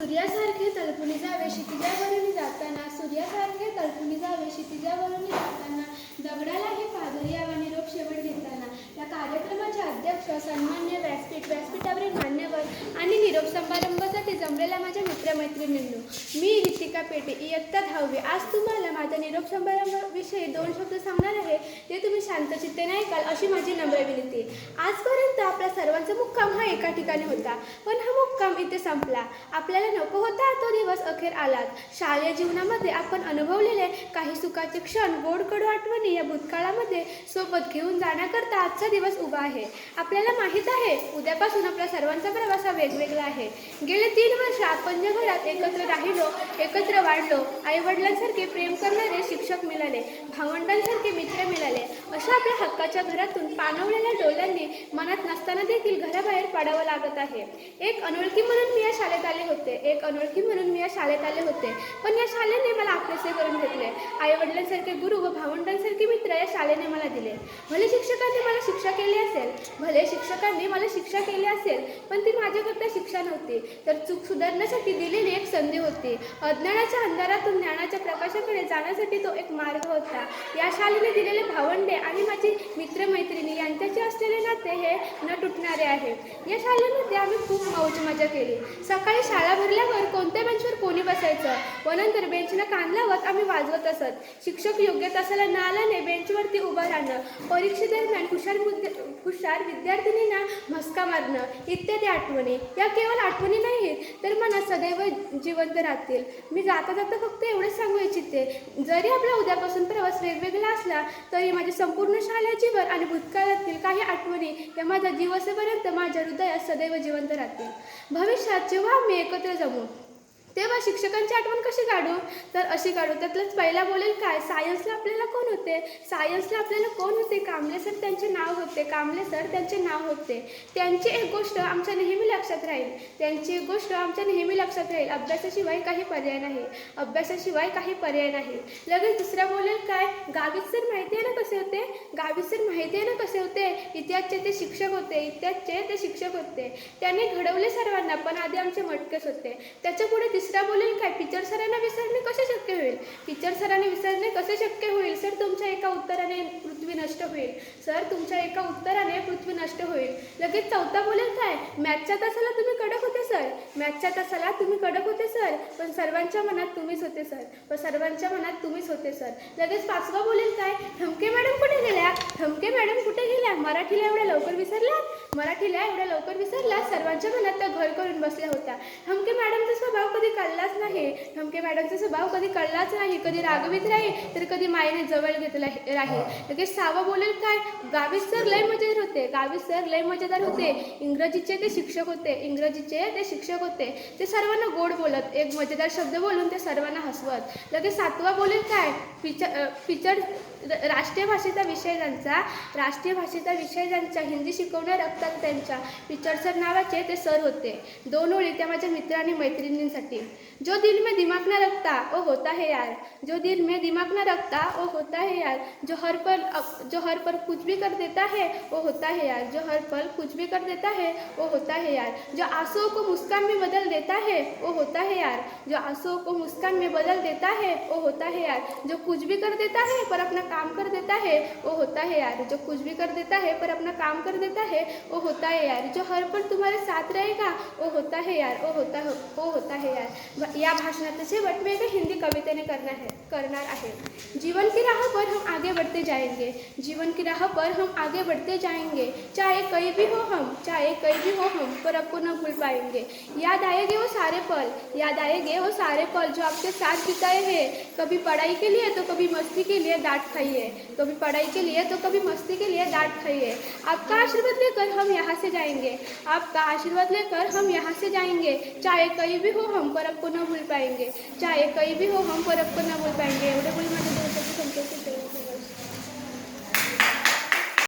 सूर्यासारखे तळपुनी जावे क्षितिजावरून जाताना, सूर्यासारखे तळपुनी जावे क्षितिजावरून जाताना, दगडाला हे पादरी यावा निरोप शेवट घेताना. या कार्यक्रमाचे अध्यक्ष सन्मान्य व्यासपीठावरील मान्यवर आणि निरोप समारंभासाठी जमलेल्या माझ्या मित्रमैत्रिणींनो, मी रितिका पेटे, इयत्ता 10वी. आज तुम्हाला माझ्या निरोप समारंभाविषयी 2 शब्द सांगणार आहे. ते तुम्ही शांतचित्तेने ऐकाल अशी माझी नम्र विनंती. आजपर्यंत आपल्या सर्वांचा मुक्काम हा एका ठिकाणी होता, पण हा मुक्काम इथे संपला. आपल्याला नको होता तो दिवस अखेर आलात. शालेय जीवनामध्ये आपण अनुभवलेले काही सुखाचे क्षण, गोड कडू आठवणी या भूतकाळामध्ये सोबत घेऊन जाण्याकरता आजचा दिवस उभा आहे. आपल्याला माहीत आहे उद्यापासून आपल्या सर्वांचा प्रवास हा वेगवेगळा आहे. गेले 3 वर्ष आपण ज्या घरात एकत्र राहिलो, एकत्र वाढलो, आई वडिलांसारखे प्रेम करणारे शिक्षक मिळाले, भावंडांसारखे मित्र मिळाले, अशा आपल्या हक्काच्या घरातून पाणवलेल्या डोळ्यांनी मनात नसताना देखील घराबाहेर पडावं लागत आहे. एक अनोळखी म्हणून मी या शाळेत आले होते, पण या शाळेने मला आपलेसे करून घेतले. आई वडिलांसारखे गुरु व भावंडांसारखे मित्र या शाळेने मला दिले. भले शिक्षकांनी मला शिक्षा केली असेल, पण ती माझ्याकरता शिक्षा नव्हती, तर चूक सुधारण्यासाठी दिलेली एक संधी होती. अज्ञानाच्या अंधारातून ज्ञानाच्या प्रकाशाकडे जाण्यासाठी तो एक मार्ग होता. या शाळेने दिलेले भावंडे आणि माझी मित्रमैत्रिणी यांच्याशी असलेले नाते हे न तुटणारे आहे. या शाळेमध्ये आम्ही खूप मौज मजा केली. सकाळी शाळा भरल्यावर कोणत्या बेंचवर कोणी बसायचं व नंतर बेंचनं कान लावत आम्ही वाजवत असत. शिक्षक योग्य तासाला न आल्याने बेंचवरती उभं राहणं, परीक्षेदरम्यान हुशार विद्यार्थिनींना मस्का मारणं इत्यादी आठवणी. या केवळ आठवणी नाहीत, तर मनात सदैव जिवंत राहतील. मी जाता फक्त एवढंच सांगू इच्छिते, जरी आपला उद्यापासून प्रवास वेगवेगळा असला तरी माझे संपूर्ण शालेय जीवन आणि भूतकाळातील काही आठवणी या माझा जीव असेपर्यंत माझ्या हृदयात सदैव जिवंत राहतील. भविष्यात जेव्हा आम्ही एकत्र जमू तेव्हा शिक्षकांची आठवण कशी काढू, तर अशी काढू. त्यातलंच पहिला बोलेल काय, सायन्सला आपल्याला कोण होते? कांबळे सर त्यांचे नाव होते. त्यांची एक गोष्ट आमच्या नेहमी लक्षात राहील, अभ्यासाशिवाय काही पर्याय नाही. लगेच दुसरा बोलेल काय, गावित सर माहिती आहे ना कसे होते? इतिहासचे ते शिक्षक होते. त्यांनी घडवले सर्वांना, पण आधी आमचे मटकेच होते. त्याच्या पुढे तिसरा बोलेल काय, टीचर सरांना विसरणे कसे शक्य होईल? सर तुमच्या एका उत्तराने पृथ्वी नष्ट होईल. लगेच चौथा बोलेल काय, मॅथच्या तासाला तुम्ही कडक होते सर, पण सर्वांच्या मनात तुम्हीच होते सर. लगेच पाचवा बोलेल काय, ठमके मॅडम कुठे गेल्या? मराठीला एवढ्या लवकर विसरला. सर्वांच्या मनात त्या घर करून बसल्या होत्या. ठमके मॅडमचा स्वभाव कधी कळलाच नाही. कधी रागवीत राहील, तर कधी मायेने जवळ घेत राहील. लगेच सहावा बोलेल काय, गावित सर लय मजेदार होते. इंग्रजीचे ते शिक्षक होते. ते सर्वांना गोड बोलत, एक मजेदार शब्द बोलून ते सर्वांना हसवत. लगेच सातवा बोलेल काय, राष्ट्रीय भाषेचा विषय ज्यांचा हिंदी शिकवणार असतात त्यांच्या टीचर सर नावाचे ते सर होते. 2 ओळी त्या माझ्या मित्र आणि मैत्रिणींसाठी. जो दिल में दिमाग न रखता वो होता है यार, जो हर पल कुछ भी कर देता है वो होता है यार, जो आंसुओं को मुस्कान में बदल देता है वो होता है यार, जो कुछ भी कर देता है पर अपना काम कर देता है वो होता है यार, जो हर पल तुम्हारे साथ रहेगा वो होता है यार. या भाषणाचा शेवट मी एका हिंदी कवितेने करणार आहे. जीवन की राह पर हम आगे बढ़ते जाएंगे, चाहे कहीं भी हो हम, पर आपको न भूल पाएंगे. याद आएंगे वो सारे पल जो आपके साथ बिताए हैं. कभी पढ़ाई के लिए तो कभी मस्ती के लिए डांट खाइए. आपका आशीर्वाद लेकर हम यहाँ से जाएंगे, चाहे कहीं भी हो हम, पर आपको न भूल पाएंगे. एवढे बोल माझ्या दोन शब्द संपवते.